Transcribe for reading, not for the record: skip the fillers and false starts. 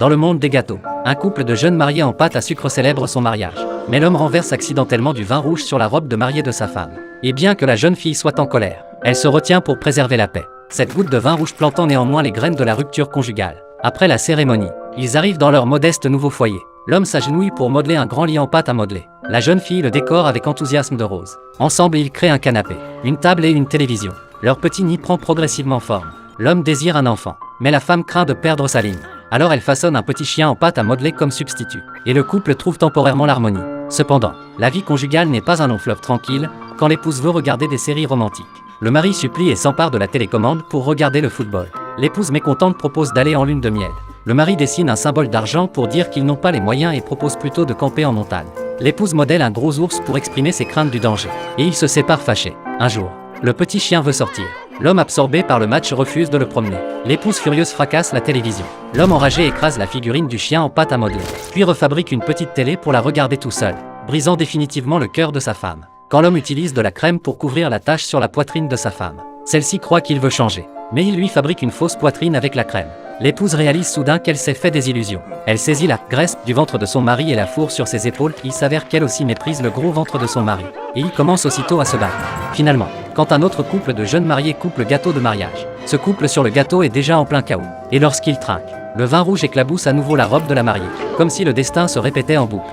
Dans le monde des gâteaux, un couple de jeunes mariés en pâte à sucre célèbre son mariage. Mais l'homme renverse accidentellement du vin rouge sur la robe de mariée de sa femme. Et bien que la jeune fille soit en colère, elle se retient pour préserver la paix. Cette goutte de vin rouge plantant néanmoins les graines de la rupture conjugale. Après la cérémonie, ils arrivent dans leur modeste nouveau foyer. L'homme s'agenouille pour modeler un grand lit en pâte à modeler. La jeune fille le décore avec enthousiasme de rose. Ensemble, ils créent un canapé, une table et une télévision. Leur petit nid prend progressivement forme. L'homme désire un enfant, mais la femme craint de perdre sa ligne. Alors elle façonne un petit chien en pâte à modeler comme substitut. Et le couple trouve temporairement l'harmonie. Cependant, la vie conjugale n'est pas un long fleuve tranquille quand l'épouse veut regarder des séries romantiques. Le mari supplie et s'empare de la télécommande pour regarder le football. L'épouse mécontente propose d'aller en lune de miel. Le mari dessine un symbole d'argent pour dire qu'ils n'ont pas les moyens et propose plutôt de camper en montagne. L'épouse modèle un gros ours pour exprimer ses craintes du danger. Et ils se séparent fâchés. Un jour, le petit chien veut sortir. L'homme absorbé par le match refuse de le promener. L'épouse furieuse fracasse la télévision. L'homme enragé écrase la figurine du chien en pâte à modeler, puis refabrique une petite télé pour la regarder tout seul, brisant définitivement le cœur de sa femme. Quand l'homme utilise de la crème pour couvrir la tache sur la poitrine de sa femme, celle-ci croit qu'il veut changer, mais il lui fabrique une fausse poitrine avec la crème. L'épouse réalise soudain qu'elle s'est fait des illusions. Elle saisit la graisse du ventre de son mari et la fourre sur ses épaules. Il s'avère qu'elle aussi méprise le gros ventre de son mari. Et ils commencent aussitôt à se battre. Finalement, quand un autre couple de jeunes mariés coupe le gâteau de mariage, ce couple sur le gâteau est déjà en plein chaos. Et lorsqu'il trinque, le vin rouge éclabousse à nouveau la robe de la mariée, comme si le destin se répétait en boucle.